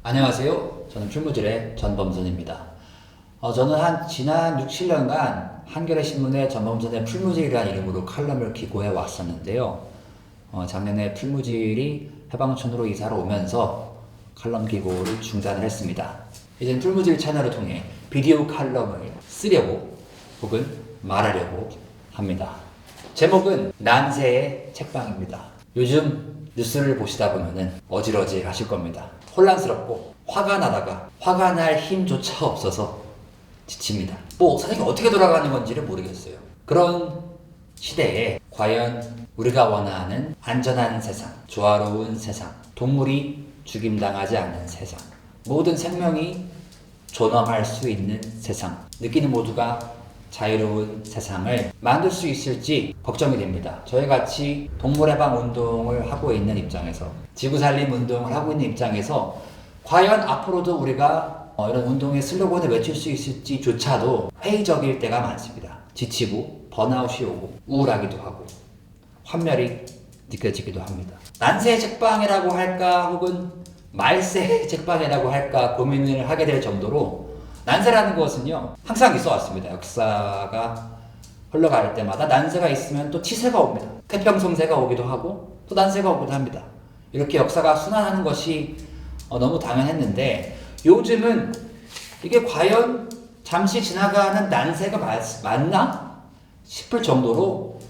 안녕하세요. 저는 풀무질의 전범선입니다. 저는 지난 6, 7년간 한겨레 신문의 전범선의 풀무질이라는 이름으로 칼럼을 기고해 왔었는데요. 작년에 풀무질이 해방촌으로 이사를 오면서 칼럼 기고를 중단을 했습니다. 이제는 풀무질 채널을 통해 비디오 칼럼을 쓰려고 혹은 말하려고 합니다. 제목은 난세의 책방입니다. 요즘 뉴스를 보시다 보면은 어지러지 하실 겁니다. 혼란스럽고 화가 나다가 화가 날 힘조차 없어서 지칩니다. 세상이 어떻게 돌아가는 건지를 모르겠어요. 그런 시대에 과연 우리가 원하는 안전한 세상, 조화로운 세상, 동물이 죽임당하지 않는 세상, 모든 생명이 존엄할 수 있는 세상, 느끼는 모두가 자유로운 세상을 만들 수 있을지 걱정이 됩니다. 저희 같이 동물해방 운동을 하고 있는 입장에서, 지구살림 운동을 하고 있는 입장에서 과연 앞으로도 우리가 이런 운동의 슬로건을 외칠 수 있을지조차도 회의적일 때가 많습니다. 지치고 번아웃이 오고 우울하기도 하고 환멸이 느껴지기도 합니다. 난세의 책방이라고 할까 혹은 말세의 책방이라고 할까 고민을 하게 될 정도로 난세라는 것은요 항상 있어 왔습니다. 역사가 흘러갈 때마다 난세가 있으면 또 치세가 옵니다. 태평성세가 오기도 하고 또 난세가 오기도 합니다. 이렇게 역사가 순환하는 것이 너무 당연했는데, 요즘은 이게 과연 잠시 지나가는 난세가 맞나 싶을 정도로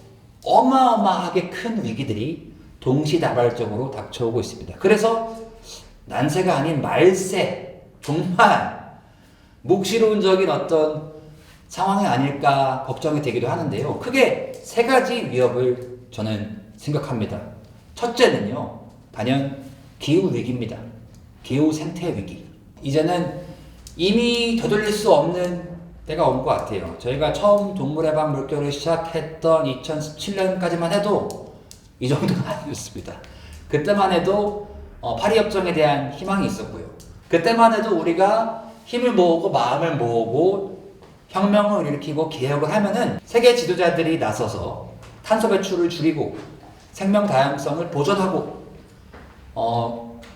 어마어마하게 큰 위기들이 동시다발적으로 닥쳐오고 있습니다. 그래서 난세가 아닌 말세, 정말 묵시론적인 어떤 상황이 아닐까 걱정이 되기도 하는데요. 크게 세 가지 위협을 저는 생각합니다. 첫째는요, 단연 기후위기입니다. 기후생태위기. 이제는 이미 되돌릴 수 없는 때가 온 것 같아요. 저희가 처음 동물해방 물결을 시작했던 2017년까지만 해도 이 정도는 아니었습니다. 그때만 해도 파리협정에 대한 희망이 있었고요. 그때만 해도 우리가 힘을 모으고 마음을 모으고 혁명을 일으키고 개혁을 하면은 세계 지도자들이 나서서 탄소 배출을 줄이고 생명 다양성을 보존하고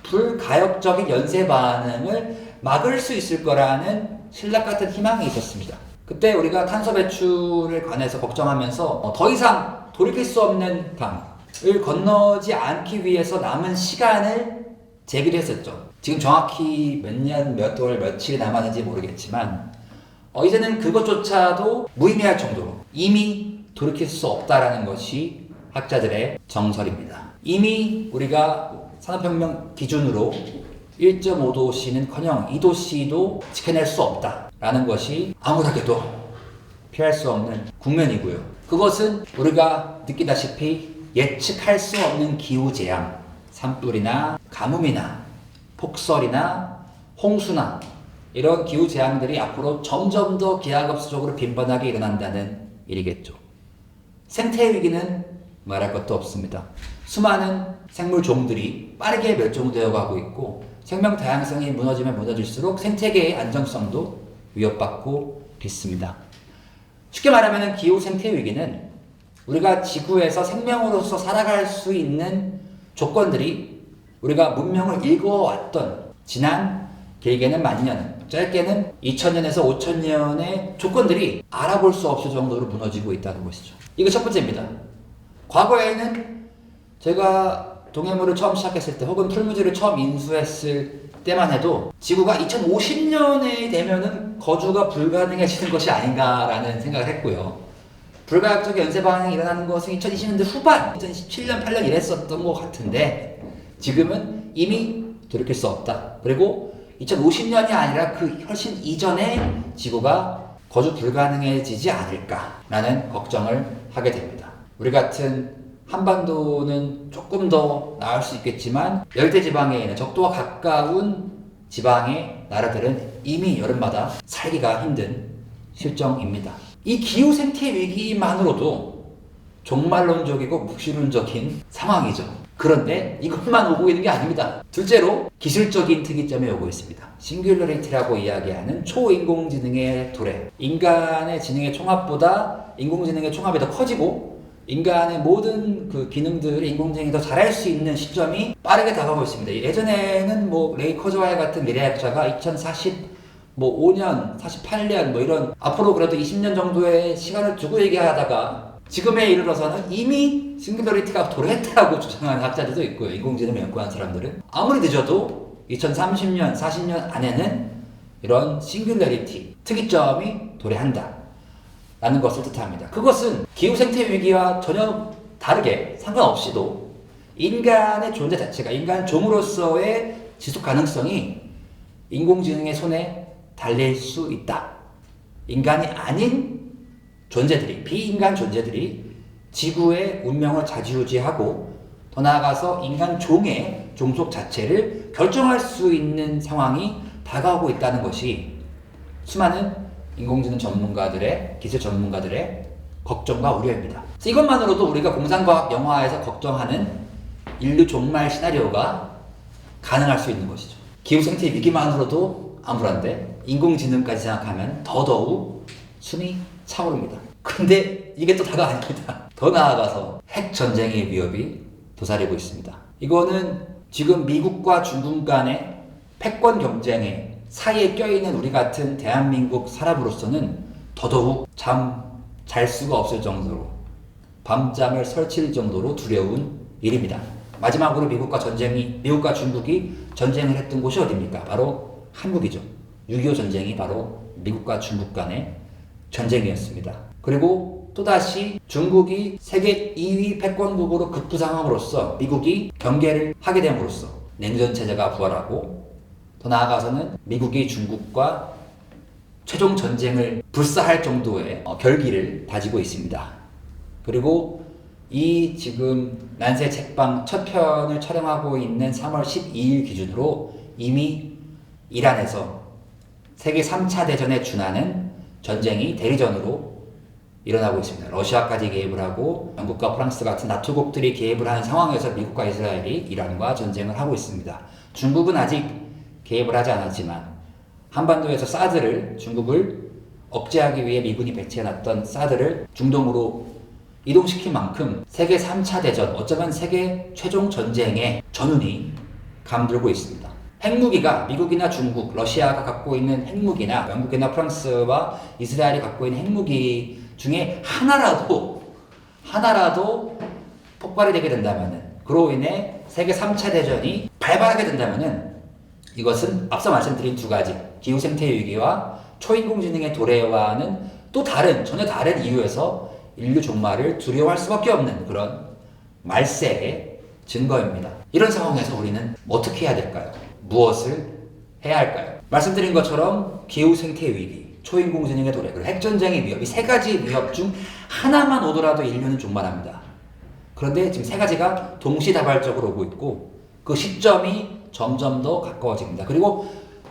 불가역적인 연쇄 반응을 막을 수 있을 거라는 신락 같은 희망이 있었습니다. 그때 우리가 탄소 배출에 관해서 걱정하면서 더 이상 돌이킬 수 없는 강을 건너지 않기 위해서 남은 시간을 제기를 했었죠. 지금 정확히 몇 년, 몇 월, 며칠 남았는지 모르겠지만 이제는 그것조차도 무의미할 정도로 이미 돌이킬 수 없다라는 것이 학자들의 정설입니다. 이미 우리가 산업혁명 기준으로 1.5도씨는커녕 2도씨도 지켜낼 수 없다라는 것이 아무렇게도 피할 수 없는 국면이고요. 그것은 우리가 느끼다시피 예측할 수 없는 기후재앙, 산불이나 가뭄이나 폭설이나 홍수나 이런 기후재앙들이 앞으로 점점 더 기하급수적으로 빈번하게 일어난다는 일이겠죠. 생태위기는 말할 것도 없습니다. 수많은 생물종들이 빠르게 멸종되어 가고 있고 생명 다양성이 무너지면 무너질수록 생태계의 안정성도 위협받고 있습니다. 쉽게 말하면 기후 생태위기는 우리가 지구에서 생명으로서 살아갈 수 있는 조건들이 우리가 문명을 일궈왔던 지난 길게는 만년, 짧게는 2000년에서 5000년의 조건들이 알아볼 수 없을 정도로 무너지고 있다는 것이죠. 이거 첫 번째입니다. 과거에는 제가 동해물을 처음 시작했을 때 혹은 풀무질을 처음 인수했을 때만 해도 지구가 2050년에 되면은 거주가 불가능해지는 것이 아닌가라는 생각을 했고요. 불가역적 연쇄 반응이 일어나는 것은 2020년대 후반, 2017년, 8년 이랬었던 것 같은데 지금은 이미 돌이킬 수 없다. 그리고 2050년이 아니라 그 훨씬 이전에 지구가 거주 불가능해지지 않을까라는 걱정을 하게 됩니다. 우리 같은 한반도는 조금 더 나을 수 있겠지만 열대지방에 있는 적도와 가까운 지방의 나라들은 이미 여름마다 살기가 힘든 실정입니다. 이 기후생태 위기만으로도 종말론적이고 묵시론적인 상황이죠. 그런데 이것만 오고 있는 게 아닙니다. 둘째로 기술적인 특이점이 오고 있습니다. 싱귤러리티라고 이야기하는 초인공지능의 도래. 인간의 지능의 총합보다 인공지능의 총합이 더 커지고 인간의 모든 그 기능들을 인공지능이 더 잘할 수 있는 시점이 빠르게 다가오고 있습니다. 예전에는 뭐 레이 커즈와이 같은 미래학자가 2045년, 48년 뭐 이런 앞으로 그래도 20년 정도의 시간을 두고 얘기하다가 지금에 이르러서는 이미 싱귤러리티가 도래했다고 주장하는 학자들도 있고요. 인공지능을 연구하는 사람들은 아무리 늦어도 2030년, 40년 안에는 이런 싱귤러리티, 특이점이 도래한다 라는 것을 뜻합니다. 그것은 기후생태 위기와 전혀 다르게 상관없이도 인간의 존재 자체가, 인간 종으로서의 지속 가능성이 인공지능의 손에 달릴 수 있다. 인간이 아닌 존재들이, 비인간 존재들이 지구의 운명을 좌지우지하고 더 나아가서 인간 종의 종속 자체를 결정할 수 있는 상황이 다가오고 있다는 것이 수많은 인공지능 전문가들의, 기술 전문가들의 걱정과 우려입니다. 그래서 이것만으로도 우리가 공상과학 영화에서 걱정하는 인류 종말 시나리오가 가능할 수 있는 것이죠. 기후생태 위기만으로도 암울한데 인공지능까지 생각하면 더더욱 숨이 차오릅니다. 근데 이게 또 다가 아닙니다. 더 나아가서 핵전쟁의 위협이 도사리고 있습니다. 이거는 지금 미국과 중국 간의 패권 경쟁에 사이에 껴있는 우리 같은 대한민국 사람으로서는 더더욱 잠 잘 수가 없을 정도로 밤잠을 설칠 정도로 두려운 일입니다. 마지막으로 미국과 중국이 전쟁을 했던 곳이 어디입니까? 바로 한국이죠. 6.25 전쟁이 바로 미국과 중국 간의 전쟁이었습니다. 그리고 또다시 중국이 세계 2위 패권국으로 급부상함으로써 미국이 경계를 하게 됨으로써 냉전 체제가 부활하고 더 나아가서는 미국이 중국과 최종 전쟁을 불사할 정도의 결기를 다지고 있습니다. 그리고 이 지금 난세 책방 첫 편을 촬영하고 있는 3월 12일 기준으로 이미 이란에서 세계 3차 대전에 준하는 전쟁이 대리전으로 일어나고 있습니다. 러시아까지 개입을 하고 영국과 프랑스 같은 나토국들이 개입을 하는 상황에서 미국과 이스라엘이 이란과 전쟁을 하고 있습니다. 중국은 아직 개입을 하지 않았지만 한반도에서 사드를, 중국을 억제하기 위해 미군이 배치해놨던 사드를 중동으로 이동시킨 만큼 세계 3차 대전, 어쩌면 세계 최종 전쟁의 전운이 감돌고 있습니다. 핵무기가 미국이나 중국, 러시아가 갖고 있는 핵무기나 영국이나 프랑스와 이스라엘이 갖고 있는 핵무기 중에 하나라도 폭발이 되게 된다면은, 그로 인해 세계 3차 대전이 발발하게 된다면은 이것은 앞서 말씀드린 두 가지 기후생태 위기와 초인공지능의 도래와는 또 전혀 다른 이유에서 인류 종말을 두려워할 수밖에 없는 그런 말세의 증거입니다. 이런 상황에서 우리는 어떻게 해야 될까요? 무엇을 해야 할까요? 말씀드린 것처럼 기후생태 위기, 초인공지능의 도래, 그리고 핵전쟁의 위협, 이 세 가지 위협 중 하나만 오더라도 인류는 종말합니다. 그런데 지금 세 가지가 동시다발적으로 오고 있고 그 시점이 점점 더 가까워집니다. 그리고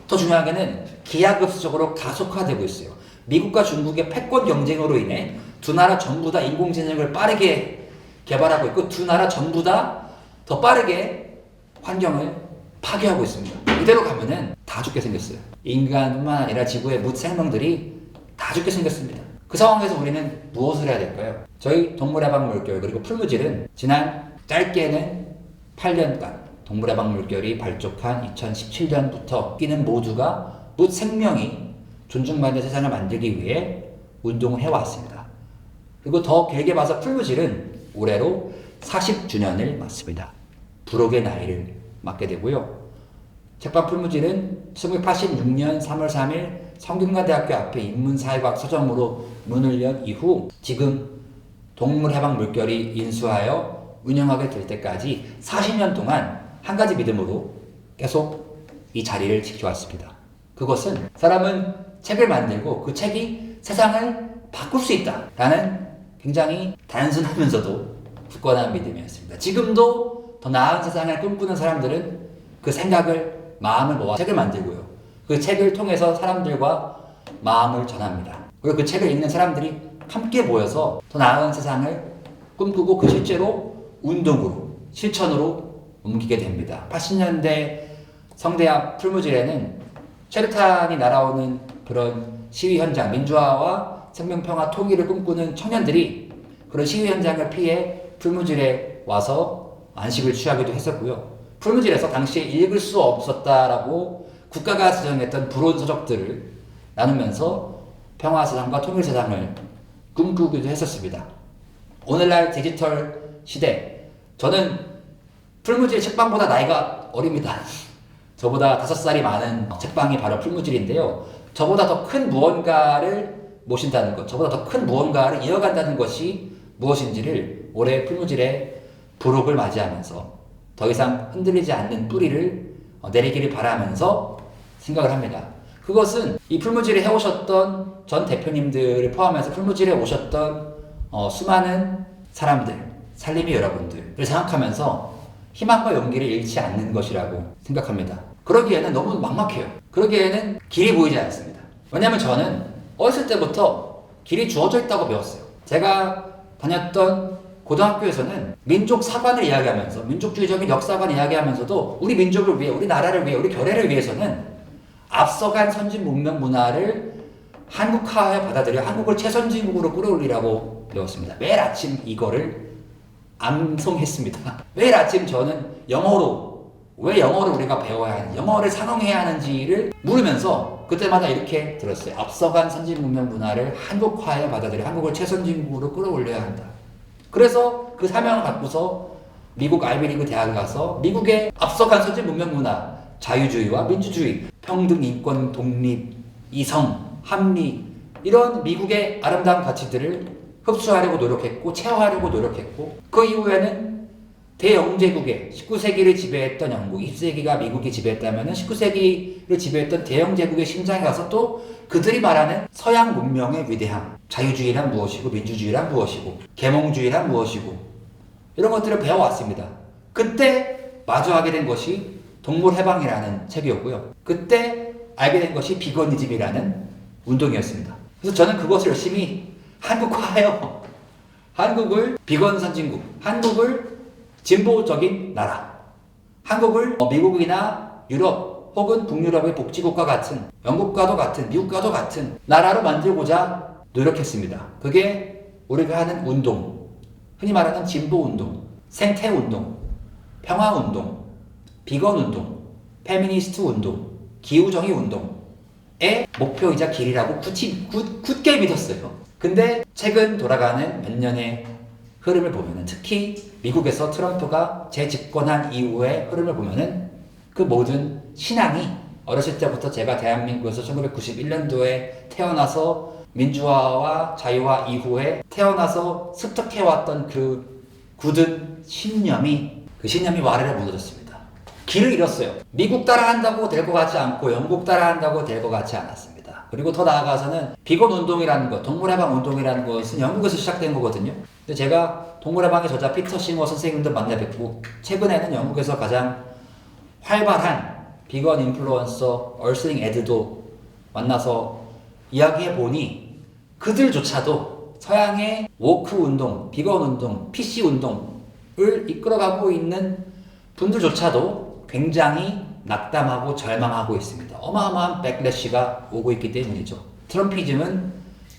더 중요하게는 기하급수적으로 가속화되고 있어요. 미국과 중국의 패권 경쟁으로 인해 두 나라 전부 다 인공지능을 빠르게 개발하고 있고 두 나라 전부 다 더 빠르게 환경을 파괴하고 있습니다. 이대로 가면은 다 죽게 생겼어요. 인간뿐만 아니라 지구의 모든 생명들이 다 죽게 생겼습니다. 그 상황에서 우리는 무엇을 해야 될까요? 저희 동물해방물결 그리고 풀무질은 지난 짧게는 8년간 동물해방물결이 발족한 2017년부터 끼는 모두가 모든 생명이 존중받는 세상을 만들기 위해 운동을 해왔습니다. 그리고 더 길게 봐서 풀무질은 올해로 40주년을 맞습니다. 부록의 나이를 맞게 되고요. 책방 풀무질은 1986년 3월 3일 성균관대학교 앞에 인문사회과학 서점으로 문을 연 이후 지금 동물해방물결이 인수하여 운영하게 될 때까지 40년 동안 한 가지 믿음으로 계속 이 자리를 지켜왔습니다. 그것은 사람은 책을 만들고 그 책이 세상을 바꿀 수 있다라는 굉장히 단순하면서도 굳건한 믿음이었습니다. 지금도 더 나은 세상을 꿈꾸는 사람들은 그 생각을, 마음을 모아 책을 만들고요. 그 책을 통해서 사람들과 마음을 전합니다. 그리고 그 책을 읽는 사람들이 함께 모여서 더 나은 세상을 꿈꾸고 그 실제로 운동으로, 실천으로 옮기게 됩니다. 80년대 성대 앞 풀무질에는 체르탄이 날아오는 그런 시위 현장, 민주화와 생명평화 통일을 꿈꾸는 청년들이 그런 시위 현장을 피해 풀무질에 와서 안식을 취하기도 했었고요. 풀무질에서 당시에 읽을 수 없었다라고 국가가 지정했던 불온 서적들을 나누면서 평화세상과 통일세상을 꿈꾸기도 했었습니다. 오늘날 디지털 시대, 저는 풀무질 책방보다 나이가 어립니다. 저보다 5살이 많은 책방이 바로 풀무질인데요. 저보다 더 큰 무언가를 모신다는 것, 저보다 더 큰 무언가를 이어간다는 것이 무엇인지를 올해 풀무질의 부록을 맞이하면서 더 이상 흔들리지 않는 뿌리를 내리기를 바라면서 생각을 합니다. 그것은 이 풀무질에 해오셨던 전 대표님들을 포함해서 풀무질에 오셨던 수많은 사람들, 살림이 여러분들을 생각하면서 희망과 용기를 잃지 않는 것이라고 생각합니다. 그러기에는 너무 막막해요. 그러기에는 길이 보이지 않습니다. 왜냐하면 저는 어렸을 때부터 길이 주어져 있다고 배웠어요. 제가 다녔던 고등학교에서는 민족 사관을 이야기하면서, 민족주의적인 역사관을 이야기하면서도 우리 민족을 위해, 우리 나라를 위해, 우리 결의를 위해서는 앞서간 선진 문명 문화를 한국화에 받아들여 한국을 최선진국으로 끌어올리라고 배웠습니다. 매일 아침 이거를 암송했습니다. 매일 아침 저는 왜 영어를 우리가 배워야 하는지, 영어를 상응해야 하는지를 물으면서 그때마다 이렇게 들었어요. 앞서간 선진 문명 문화를 한국화에 받아들여 한국을 최선진국으로 끌어올려야 한다. 그래서 그 사명을 갖고서 미국 아이비리그 대학에 가서 미국의 앞서간 선진 문명 문화, 자유주의와 민주주의, 평등, 인권, 독립, 이성, 합리, 이런 미국의 아름다운 가치들을 흡수하려고 노력했고 체화하려고 노력했고, 그 이후에는 대영제국의 19세기를 지배했던 영국, 20세기가 미국이 지배했다면 19세기를 지배했던 대영제국의 심장에 가서 또 그들이 말하는 서양 문명의 위대함, 자유주의란 무엇이고 민주주의란 무엇이고 계몽주의란 무엇이고 이런 것들을 배워왔습니다. 그때 마주하게 된 것이 동물해방이라는 책이었고요. 그때 알게 된 것이 비거니즘이라는 운동이었습니다. 그래서 저는 그것을 열심히 한국화하여 한국을 비건 선진국, 한국을 진보적인 나라, 한국을 미국이나 유럽 혹은 북유럽의 복지국가 같은, 영국과도 같은, 미국과도 같은 나라로 만들고자 노력했습니다. 그게 우리가 하는 운동, 흔히 말하는 진보운동, 생태운동, 평화운동, 비건운동, 페미니스트 운동, 기후정의 운동의 목표이자 길이라고 굳게 믿었어요. 근데 최근 돌아가는 몇 년의 흐름을 보면은, 특히 미국에서 트럼프가 재집권한 이후의 흐름을 보면은 그 모든 신앙이 어렸을 때부터 제가 대한민국에서 1991년도에 태어나서 민주화와 자유화 이후에 태어나서 습득해왔던 그 굳은 신념이, 그 신념이 와르르 무너졌습니다. 길을 잃었어요. 미국 따라한다고 될 것 같지 않고 영국 따라한다고 될 것 같지 않았습니다. 그리고 더 나아가서는 비건 운동이라는 것, 동물해방 운동이라는 것은 영국에서 시작된 거거든요. 근데 제가 동물해방의 저자 피터 싱어 선생님도 만나 뵙고, 최근에는 영국에서 가장 활발한 비건 인플루언서 얼슬링 에드도 만나서 이야기해 보니 그들조차도 서양의 워크 운동, 비건 운동, PC 운동을 이끌어가고 있는 분들조차도 굉장히 낙담하고 절망하고 있습니다. 어마어마한 백래시가 오고 있기 때문이죠. 트럼피즘은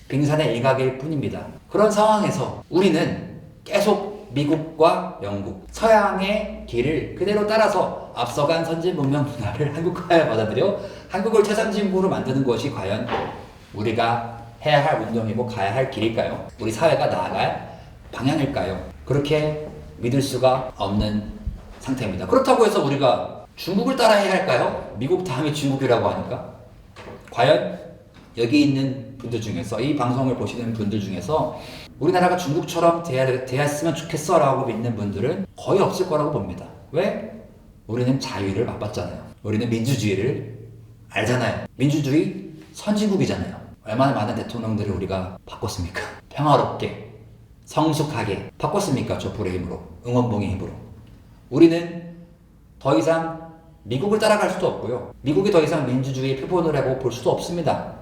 빙산의 일각일 뿐입니다. 그런 상황에서 우리는 계속 미국과 영국, 서양의 길을 그대로 따라서 앞서간 선진 문명 문화를 한국화에 받아들여 한국을 최선진국으로 만드는 것이 과연 우리가 해야 할 운동이고 가야 할 길일까요? 우리 사회가 나아갈 방향일까요? 그렇게 믿을 수가 없는 상태입니다. 그렇다고 해서 우리가 중국을 따라해야 할까요? 미국 다음이 중국이라고 하니까. 과연 여기 있는 분들 중에서, 이 방송을 보시는 분들 중에서 우리나라가 중국처럼 되었으면 좋겠어 라고 믿는 분들은 거의 없을 거라고 봅니다. 왜? 우리는 자유를 맛봤잖아요. 우리는 민주주의를 알잖아요. 민주주의 선진국이잖아요. 얼마나 많은 대통령들을 우리가 바꿨습니까? 평화롭게, 성숙하게 바꿨습니까? 촛불의 힘으로, 응원봉의 힘으로. 우리는 더 이상 미국을 따라갈 수도 없고요. 미국이 더 이상 민주주의의 표본이라고 볼 수도 없습니다.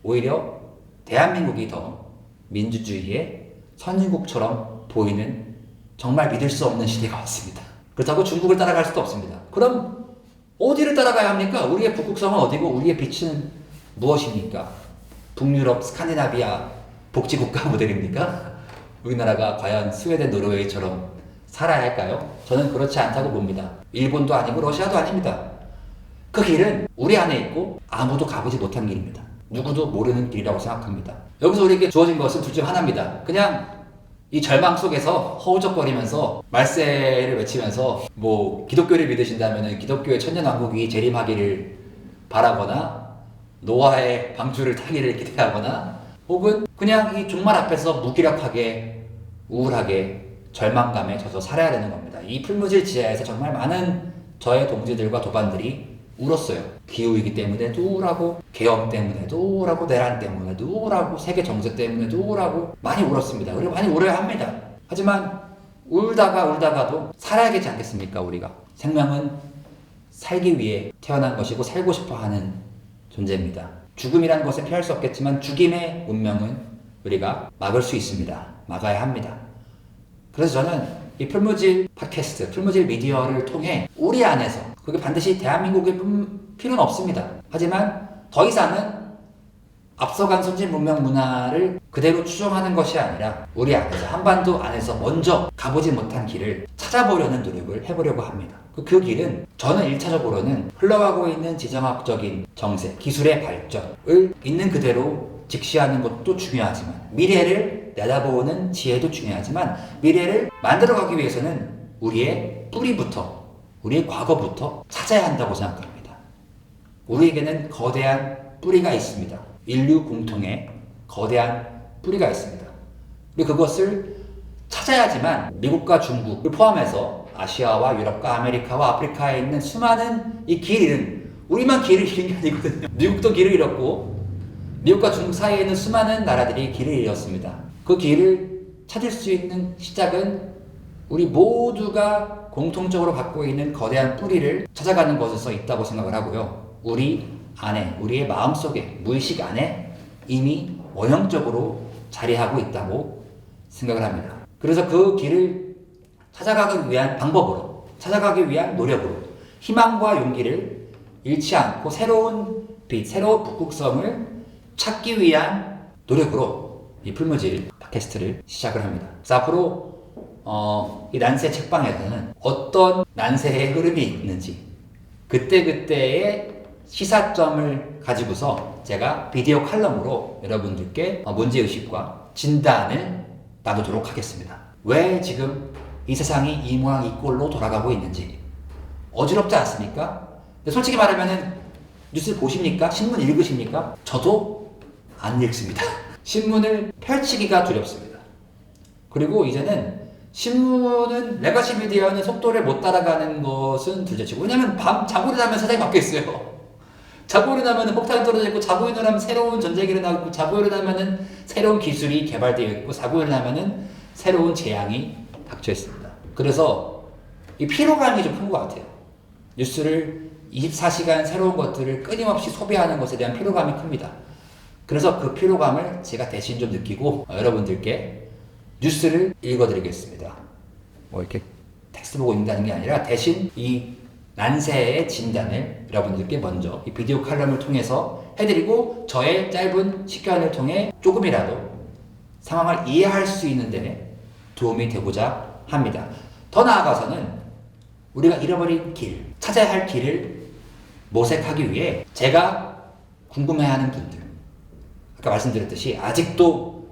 오히려 대한민국이 더 민주주의의 선진국처럼 보이는 정말 믿을 수 없는 시대가 왔습니다. 그렇다고 중국을 따라갈 수도 없습니다. 그럼 어디를 따라가야 합니까? 우리의 북극성은 어디고 우리의 빛은 무엇입니까? 북유럽, 스칸디나비아 복지국가 모델입니까? 우리나라가 과연 스웨덴, 노르웨이처럼 살아야 할까요? 저는 그렇지 않다고 봅니다. 일본도 아니고 러시아도 아닙니다. 그 길은 우리 안에 있고 아무도 가보지 못한 길입니다. 누구도 모르는 길이라고 생각합니다. 여기서 우리에게 주어진 것은 둘 중 하나입니다. 그냥 이 절망 속에서 허우적거리면서 말세를 외치면서 뭐 기독교를 믿으신다면 기독교의 천년왕국이 재림하기를 바라거나 노아의 방주를 타기를 기대하거나 혹은 그냥 이 종말 앞에서 무기력하게 우울하게 절망감에 젖어 살아야 되는 겁니다. 이 풀무질 지하에서 정말 많은 저의 동지들과 도반들이 울었어요. 기후위기 때문에도 우울하고 계엄 때문에도 우울하고 내란 때문에도 우울하고 세계 정세 때문에도 우울하고 많이 울었습니다. 그리고 많이 울어야 합니다. 하지만 울다가도 살아야겠지 않겠습니까? 우리가 생명은 살기 위해 태어난 것이고 살고 싶어하는 존재입니다. 죽음이라는 것은 피할 수 없겠지만 죽임의 운명은 우리가 막을 수 있습니다. 막아야 합니다. 그래서 저는 이 풀무질 팟캐스트, 풀무질 미디어를 통해 우리 안에서, 그게 반드시 대한민국의 필요는 없습니다. 하지만 더 이상은 앞서간 선진 문명 문화를 그대로 추종하는 것이 아니라 우리 안에서, 한반도 안에서 먼저 가보지 못한 길을 찾아보려는 노력을 해보려고 합니다. 그 길은 저는 1차적으로는 흘러가고 있는 지정학적인 정세, 기술의 발전을 있는 그대로 직시하는 것도 중요하지만 미래를 내다보는 지혜도 중요하지만 미래를 만들어가기 위해서는 우리의 뿌리부터, 우리의 과거부터 찾아야 한다고 생각합니다. 우리에게는 거대한 뿌리가 있습니다. 인류 공통의 거대한 뿌리가 있습니다. 우리 그것을 찾아야지만 미국과 중국을 포함해서 아시아와 유럽과 아메리카와 아프리카에 있는 수많은 이 길은 우리만 길을 잃은 게 아니거든요. 미국도 길을 잃었고 미국과 중국 사이에 있는 수많은 나라들이 길을 잃었습니다. 그 길을 찾을 수 있는 시작은 우리 모두가 공통적으로 갖고 있는 거대한 뿌리를 찾아가는 것에서 있다고 생각을 하고요. 우리 안에, 우리의 마음속에, 무의식 안에 이미 원형적으로 자리하고 있다고 생각을 합니다. 그래서 그 길을 찾아가기 위한 방법으로, 찾아가기 위한 노력으로 희망과 용기를 잃지 않고 새로운 빛, 새로운 북극성을 찾기 위한 노력으로 이 풀무질 팟캐스트를 시작을 합니다. 그래서 앞으로 이 난세 책방에서는 어떤 난세의 흐름이 있는지 그때그때의 시사점을 가지고서 제가 비디오 칼럼으로 여러분들께 문제의식과 진단을 나누도록 하겠습니다. 왜 지금 이 세상이 이 모양 이 꼴로 돌아가고 있는지 어지럽지 않습니까? 근데 솔직히 말하면은 뉴스 보십니까? 신문 읽으십니까? 저도 안 읽습니다. 신문을 펼치기가 두렵습니다. 그리고 이제는 신문은 레가시 미디어는 속도를 못 따라가는 것은 둘째치고, 왜냐면 자고 일어나면 세상이 바뀌었어요. 자고 일어나면 폭탄이 떨어져 있고, 자고 일어나면 새로운 전쟁이 일어나고, 자고 일어나면 새로운 기술이 개발되어 있고, 자고 일어나면 새로운 재앙이 닥쳐 있습니다. 그래서 이 피로감이 좀 큰 것 같아요. 뉴스를 24시간 새로운 것들을 끊임없이 소비하는 것에 대한 피로감이 큽니다. 그래서 그 피로감을 제가 대신 좀 느끼고 여러분들께 뉴스를 읽어드리겠습니다. 뭐 이렇게 텍스트 보고 읽는다는 게 아니라 대신 이 난세의 진단을 여러분들께 먼저 이 비디오 칼럼을 통해서 해드리고 저의 짧은 식견을 통해 조금이라도 상황을 이해할 수 있는 데 도움이 되고자 합니다. 더 나아가서는 우리가 잃어버린 길, 찾아야 할 길을 모색하기 위해 제가 궁금해하는 분들, 아까 말씀드렸듯이 아직도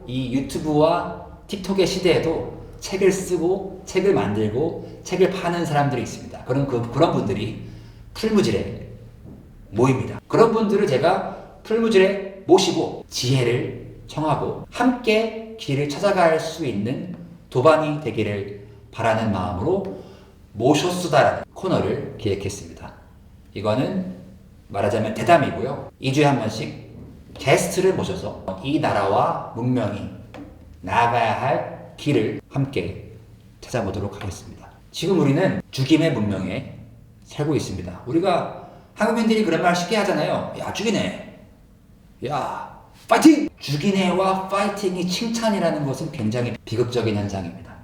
이 유튜브와 틱톡의 시대에도 책을 쓰고 책을 만들고 책을 파는 사람들이 있습니다. 그런 분들이 풀무질에 모입니다. 그런 분들을 제가 풀무질에 모시고 지혜를 청하고 함께 길을 찾아갈 수 있는 도반이 되기를 바라는 마음으로 모셔쓰다라는 코너를 기획했습니다. 이거는 말하자면 대담이고요. 2주에 한 번씩 게스트를 모셔서 이 나라와 문명이 나아가야 할 길을 함께 찾아보도록 하겠습니다. 지금 우리는 죽임의 문명에 살고 있습니다. 우리가 한국인들이 그런 말 쉽게 하잖아요. 야, 죽이네. 야, 파이팅! 죽이네와 파이팅이 칭찬이라는 것은 굉장히 비극적인 현상입니다.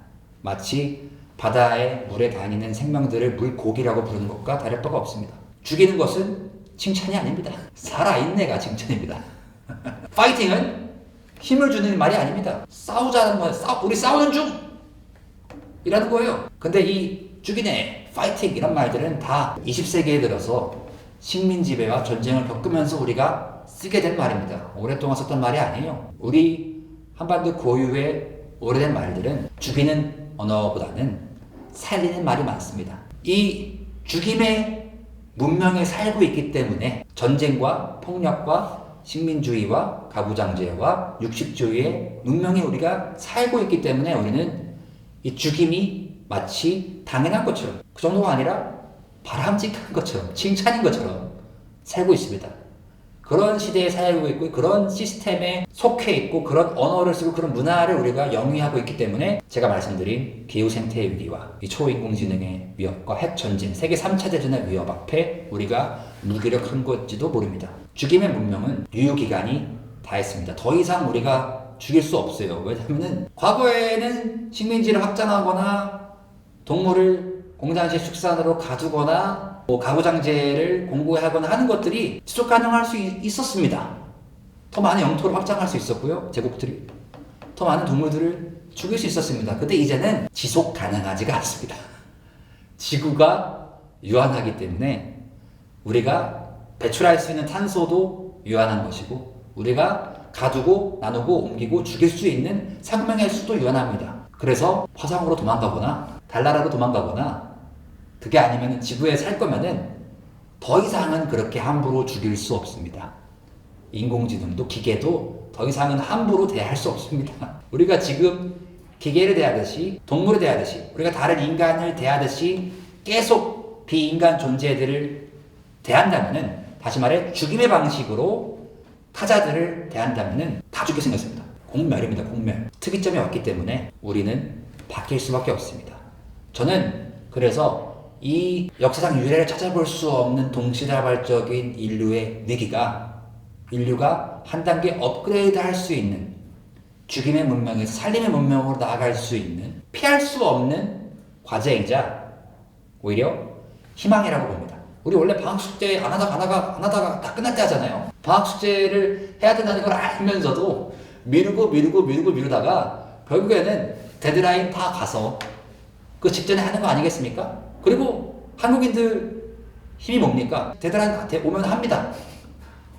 마치 바다에 물에 다니는 생명들을 물고기라고 부르는 것과 다를 바가 없습니다. 죽이는 것은 칭찬이 아닙니다. 살아있네가 칭찬입니다. 파이팅은 힘을 주는 말이 아닙니다. 싸우자는 거예요. 우리 싸우는 중! 이라는 거예요. 근데 이 죽이네, 파이팅 이런 말들은 다 20세기에 들어서 식민 지배와 전쟁을 겪으면서 우리가 쓰게 된 말입니다. 오랫동안 썼던 말이 아니에요. 우리 한반도 고유의 오래된 말들은 죽이는 언어보다는 살리는 말이 많습니다. 이 죽임의 문명에 살고 있기 때문에 전쟁과 폭력과 식민주의와 가부장제와 육식주의의 문명에 우리가 살고 있기 때문에 우리는 이 죽임이 마치 당연한 것처럼, 그 정도가 아니라 바람직한 것처럼, 칭찬인 것처럼 살고 있습니다. 그런 시대에 살고 있고 그런 시스템에 속해 있고 그런 언어를 쓰고 그런 문화를 우리가 영위하고 있기 때문에 제가 말씀드린 기후생태의 위기와 이 초인공지능의 위협과 핵전쟁, 세계 3차 대전의 위협 앞에 우리가 무기력한 것지도 모릅니다. 죽임의 문명은 유효기간이 다했습니다. 더 이상 우리가 죽일 수 없어요. 왜냐하면 과거에는 식민지를 확장하거나 동물을 공장식 축산으로 가두거나 가부장제를 공고하거나 하는 것들이 지속 가능할 수 있었습니다. 더 많은 영토를 확장할 수 있었고요. 제국들이 더 많은 동물들을 죽일 수 있었습니다. 근데 이제는 지속 가능하지가 않습니다. 지구가 유한하기 때문에 우리가 배출할 수 있는 탄소도 유한한 것이고 우리가 가두고 나누고 옮기고 죽일 수 있는 생명의 수도 유한합니다. 그래서 화성으로 도망가거나 달나라로 도망가거나 그게 아니면 지구에 살 거면은 더 이상은 그렇게 함부로 죽일 수 없습니다. 인공지능도 기계도 더 이상은 함부로 대할 수 없습니다. 우리가 지금 기계를 대하듯이 동물을 대하듯이 우리가 다른 인간을 대하듯이 계속 비인간 존재들을 대한다면은 다시 말해 죽임의 방식으로 타자들을 대한다면은 다 죽게 생겼습니다. 공멸입니다. 공멸. 특이점이 왔기 때문에 우리는 바뀔 수밖에 없습니다. 저는 그래서 이 역사상 유례를 찾아볼 수 없는 동시다발적인 인류의 위기가 인류가 한 단계 업그레이드 할 수 있는 죽임의 문명에서 살림의 문명으로 나아갈 수 있는 피할 수 없는 과제이자 오히려 희망이라고 봅니다. 우리 원래 방학숙제 안 하다가 다 끝날 때 하잖아요. 방학숙제를 해야 된다는 걸 알면서도 미루다가 결국에는 데드라인 다 가서 그 직전에 하는 거 아니겠습니까? 그리고 한국인들 힘이 뭡니까? 데드라인 오면 합니다.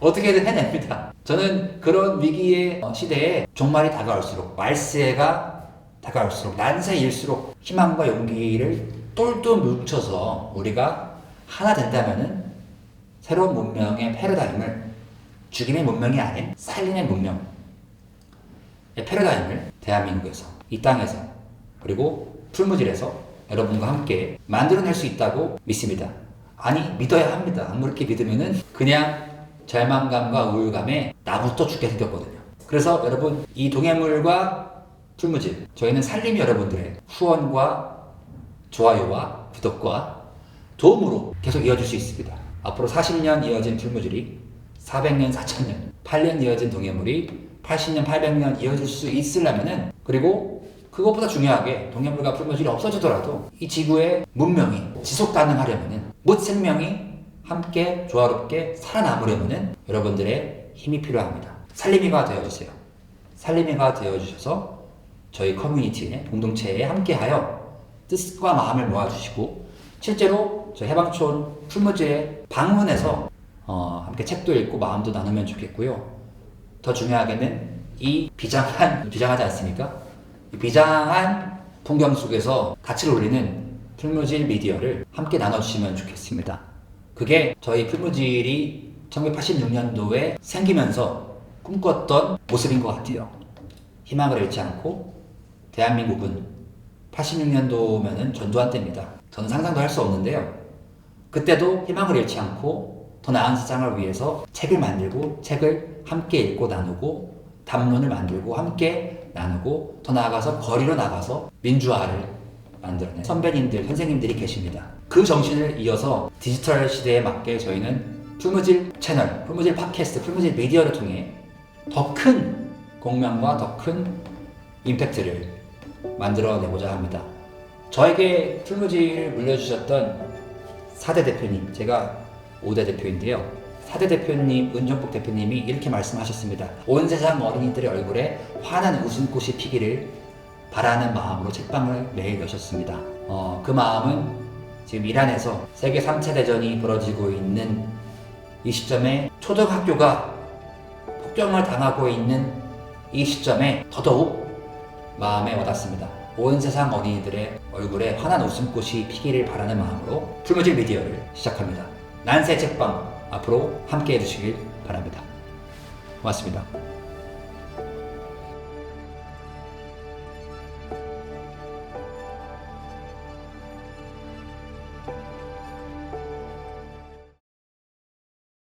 어떻게든 해냅니다. 저는 그런 위기의 시대에 종말이 다가올수록 말세가 다가올수록 난세일수록 희망과 용기를 똘똘 뭉쳐서 우리가 하나 된다면은 새로운 문명의 패러다임을 죽임의 문명이 아닌 살림의 문명의 패러다임을 대한민국에서 이 땅에서 그리고 풀무질에서 여러분과 함께 만들어낼 수 있다고 믿습니다. 아니 믿어야 합니다. 안 그렇게 믿으면은 그냥 절망감과 우울감에 나부터 죽게 생겼거든요. 그래서 여러분 이 동해물과 풀무질 저희는 살림이 여러분들의 후원과 좋아요와 구독과 도움으로 계속 이어질 수 있습니다. 앞으로 40년 이어진 풀무질이 400년, 4,000년, 8년 이어진 동해물이 80년, 800년 이어질 수 있으려면은 그리고 그것보다 중요하게 동해물과 풀무질이 없어지더라도 이 지구의 문명이 지속 가능하려면은 못 생명이 함께 조화롭게 살아남으려면은 여러분들의 힘이 필요합니다. 살림이가 되어주세요. 살림이가 되어주셔서 저희 커뮤니티의 공동체에 함께하여 뜻과 마음을 모아주시고 실제로 저희 해방촌 풀무질에 방문해서 함께 책도 읽고 마음도 나누면 좋겠고요. 더 중요하게는 비장하지 않습니까? 이 비장한 풍경 속에서 가치를 올리는 풀무질 미디어를 함께 나눠주시면 좋겠습니다. 그게 저희 풀무질이 1986년도에 생기면서 꿈꿨던 모습인 것 같아요. 희망을 잃지 않고 대한민국은 86년도면은 전두환 때입니다. 저는 상상도 할 수 없는데요. 그때도 희망을 잃지 않고 더 나은 세상을 위해서 책을 만들고 책을 함께 읽고 나누고 담론을 만들고 함께 나누고 더 나아가서 거리로 나가서 민주화를 만들어낸 선배님들, 선생님들이 계십니다. 그 정신을 이어서 디지털 시대에 맞게 저희는 풀무질 채널, 풀무질 팟캐스트, 풀무질 미디어를 통해 더 큰 공명과 더 큰 임팩트를 만들어내고자 합니다. 저에게 풀무질을 물려주셨던 4대 대표님, 제가 5대 대표인데요. 사대 대표님, 은종국 대표님이 이렇게 말씀하셨습니다. 온 세상 어린이들의 얼굴에 환한 웃음꽃이 피기를 바라는 마음으로 책방을 매일 여셨습니다. 그 마음은 지금 이란에서 세계 3차 대전이 벌어지고 있는 이 시점에 초등학교가 폭격을 당하고 있는 이 시점에 더더욱 마음에 와닿습니다. 온 세상 어린이들의 얼굴에 환한 웃음꽃이 피기를 바라는 마음으로 풀무질 미디어를 시작합니다. 난세 책방 앞으로 함께 해주시길 바랍니다. 고맙습니다.